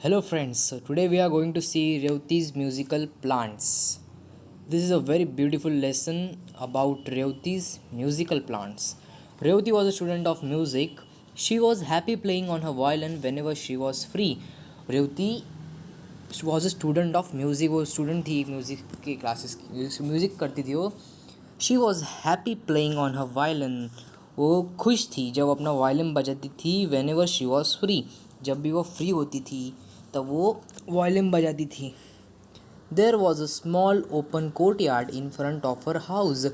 Hello friends, so today we are going to see Revti's musical plants. This is a very beautiful lesson about Revti's musical plants. Revti was a student of music. She was happy playing on her violin whenever she was free. Revti was a student of music. वो student थी music के classes music करती थी वो. She was happy playing on her violin. वो खुश थी जब अपना वायलिन बजाती थी. When ever she was free, जब भी वो फ्री होती थी तब वो वायलिन बजाती थी. There was a small open courtyard in front of her house.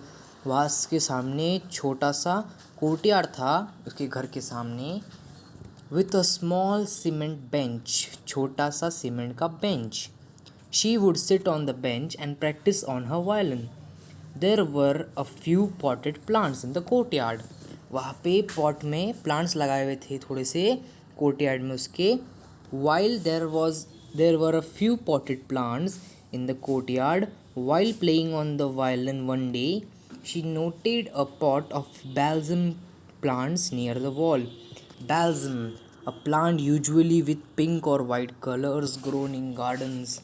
वहाँ के सामने छोटा सा कोर्ट यार्ड था उसके घर के सामने. With a small cement bench, छोटा सा सीमेंट का bench. She would sit on the bench and practice on her violin. There were a few potted plants in the court yard. वहाँ पे पॉट में प्लांट्स लगाए हुए थे थोड़े से कोर्ट यार्ड में उसके. While there were a few potted plants in the court yard. While playing on the violin one day she noted a pot of balsam plants near the wall. Balsam, a plant usually with pink or white colors grown in gardens.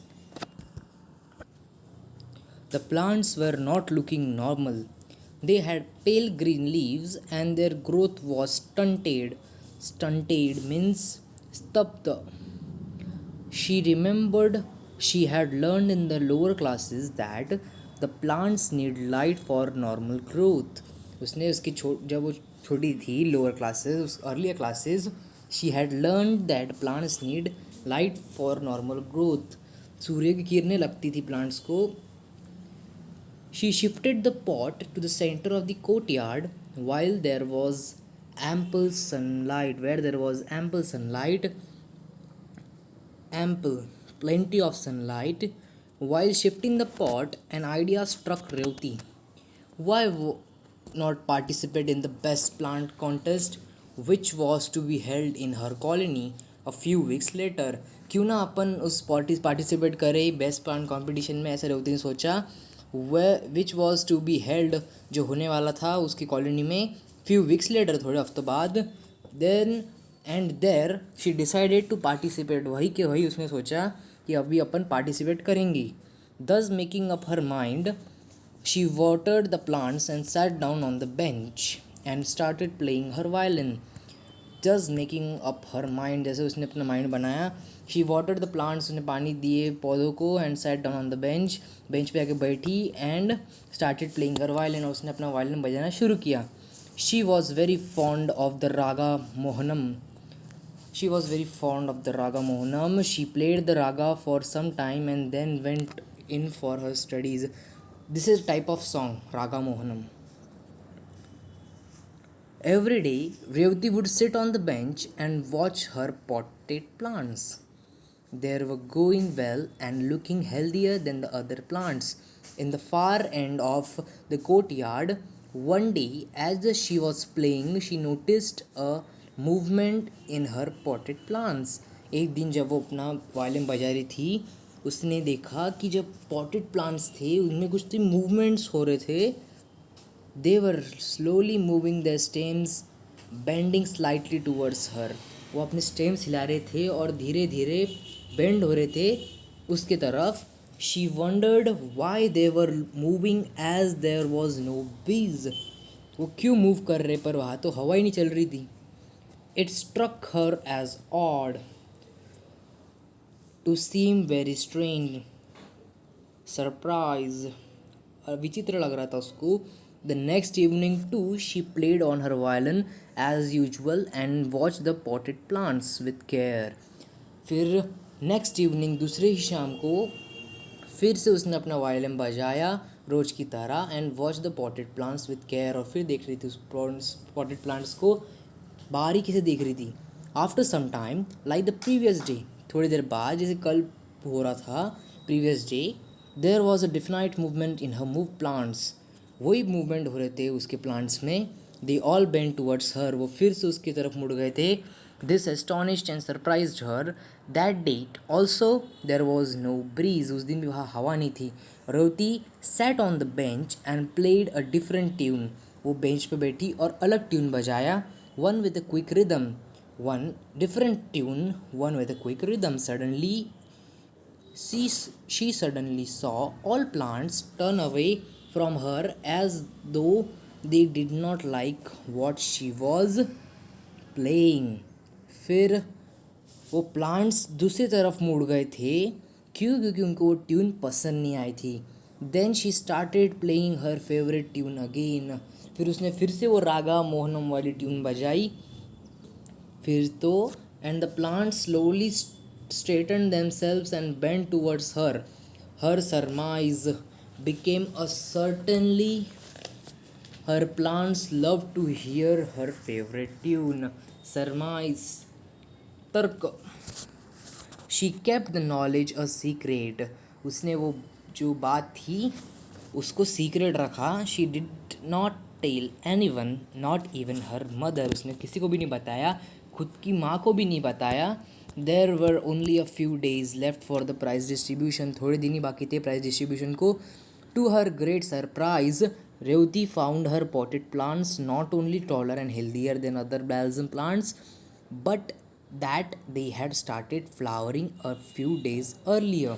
The plants were not looking normal. They had pale green leaves and their growth was stunted. Stunted means stapta. She remembered she had learned in the lower classes that the plants need light for normal growth. उसने उसकी जब वो छोटी थी lower classes earlier classes she had learn that plants need light for normal growth. सूर्य की किरणें लगती थी प्लांट्स को. She shifted the pot to the center of the courtyard while there was ample sunlight. Where there was ample sunlight, ample, plenty of sunlight. While shifting the pot, an idea struck Revti. Why not participate in the best plant contest, which was to be held in her colony a few weeks later? क्यों ना अपन उस participate करें best plant competition में, ऐसा रेवती ने सोचा. Which was to be held, जो होने वाला था उसकी कॉलोनी में फ्यू वीक्स लेटर, थोड़े हफ्तों बाद. Then and there she decided to participate. वही के वही उसने सोचा कि अभी अपन पार्टिसिपेट करेंगी. दस making up her mind she watered the plants and sat down on the bench and started playing her violin. Just making up her mind, जैसे उसने अपना माइंड बनाया. शी वाटर्ड द प्लांट्स, उसने पानी दिए पौधों को. And sat down on the bench, bench पे आके बैठी. And started playing her violin, और उसने अपना वायलिन बजाना शुरू किया. She was very fond of the Raga Mohanam. She was very fond of the Raga Mohanam. She played the raga for some time and then went in for her studies. This is type of song, Raga Mohanam. Every day, Revati would sit on the bench and watch her potted plants. They were growing well and looking healthier than the other plants. In the far end of the courtyard, one day, as she was playing, she noticed a movement in her potted plants. एक दिन जब वो अपना violin बजा रही थी, उसने देखा कि जब पॉटेड प्लांट्स थे उनमें कुछ मूवमेंट्स हो रहे थे. They were slowly moving their stems, bending slightly towards her. वो अपने स्टेम्स हिला रहे थे और धीरे धीरे बेंड हो रहे थे उसके तरफ. She wondered why they were moving as there was no breeze. वो क्यों मूव कर रहे पर वहाँ तो हवा ही नहीं चल रही थी. It struck her as odd, to seem very strange, surprise. विचित्र लग रहा था उसको. The next evening too she played on her violin as usual and watched the potted plants with care. फिर नेक्स्ट इवनिंग दूसरे ही शाम को फिर से उसने अपना वायलिन बजाया रोज की तरह and watch the potted plants with care. और फिर देख रही थी उस पॉटेड प्लांट्स को, बारीकी से देख रही थी. After some time like the previous day, थोड़ी देर बाद जैसे कल हो रहा था previous day, there was a definite movement in her move plants. वही मूवमेंट हो रहे थे उसके प्लांट्स में. They all bend towards her, वो फिर से उसकी तरफ मुड़ गए थे. This astonished and surprised her. That date also there was no breeze, उस दिन भी वहाँ हवा नहीं थी. Revati sat on the bench and played a different tune. वो बेंच पे बैठी और अलग ट्यून बजाया. One with a quick rhythm. one different tune, one with a quick rhythm. Suddenly, she suddenly saw all plants turn away from her as though they did not like what she was playing. फिर वो plants दूसरी तरफ मुड़ गए थे। क्यों? क्योंकि उनको वो ट्यून पसंद नहीं आई थी। Then she started playing her favourite tune again. फिर उसने फिर से वो रागा मोहनम वाली ट्यून बजाई। फिर तो and the plants slowly straightened themselves and bent towards her. Her surmise became a certainly. Her plants loved to hear her favorite tune. Surmise, तर्क। She kept the knowledge a secret. उसने वो जो बात थी उसको सीक्रेट रखा। She did not tell anyone, not even her mother. उसने किसी को भी नहीं बताया, खुद की माँ को भी नहीं बताया। There were only a few days left for the prize distribution. थोड़े दिन ही बाकी थे प्राइज डिस्ट्रीब्यूशन को। To her great surprise, Revathi found her potted plants not only taller and healthier than other balsam plants, but that they had started flowering a few days earlier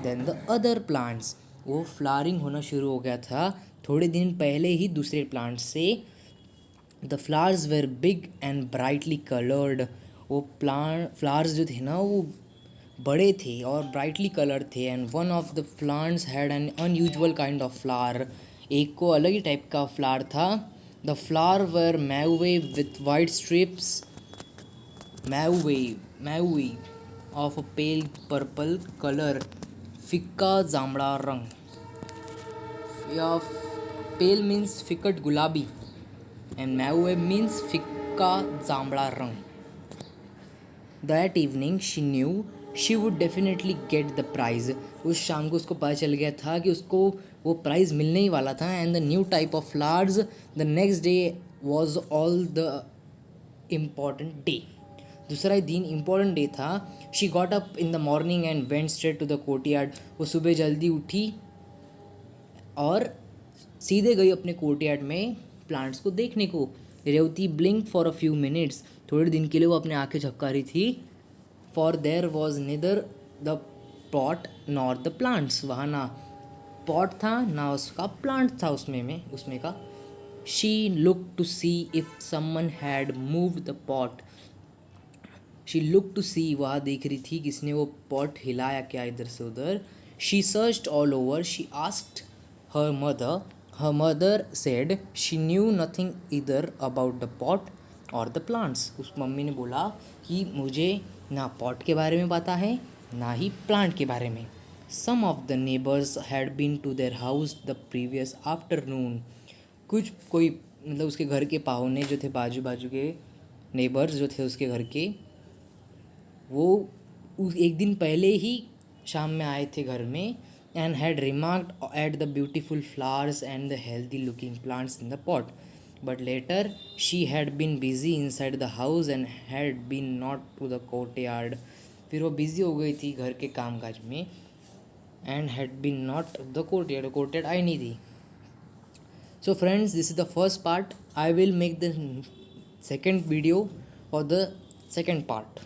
than the other plants. वो flowering होना शुरू हो गया था थोड़े दिन पहले ही दूसरे प्लांट्स से। The flowers were big and brightly coloured. वो फ्लावर्स जो थे ना वो बड़े थे और ब्राइटली कलर्ड थे। And one of the plants had an unusual kind of flower. एक को अलग ही टाइप का फ्लावर था। The flower were mauve with white stripes, mauve of a pale purple colour, फिक्का जांबड़ा रंग। या पेल मीन्स फिकट गुलाबी एंड मैवे मीन्स फिक्का जांबड़ा रंग। That evening she knew she would definitely get the prize. उस शाम को उसको पता चल गया था कि उसको वो प्राइज़ मिलने ही वाला था। And the new type of flowers the next day was all the important day. दूसरा ही दिन इम्पॉर्टेंट डे था। She got up in the morning and went straight to the courtyard. वो सुबह जल्दी उठी और सीधे गई अपने कोर्टयार्ड में प्लांट्स को देखने को। Revathi blink for a few minutes. थोड़े दिन के लिए वो अपने आंखें झपका रही थी। For there was neither the pot nor the plants. वहाँ ना पॉट था ना उसका प्लांट था उसमें का। She look to see if someone had moved the pot. She look to see, वहाँ देख रही थी किसने वो पॉट हिलाया क्या इधर से उधर। She searched all over. She asked her mother. Her mother said she knew nothing इधर अबाउट द पॉट और द प्लांट्स। उस मम्मी ने बोला कि मुझे ना पॉट के बारे में पता है ना ही प्लांट के बारे में। Some of the neighbours had been to their house the previous afternoon. कोई मतलब उसके घर के पाहुने जो थे, बाजू बाजू के नेबर्स जो थे उसके घर के, वो एक दिन पहले ही शाम में आए थे घर में। And had remarked at the beautiful flowers and the healthy looking plants in the pot, but later she had been busy inside the house and had been not to the courtyard. फिर वो busy हो गई थी घर के काम काज में and had been not the courtyard. Courtyard आई नहीं थी। So friends, this is the first part. I will make the second video for the second part.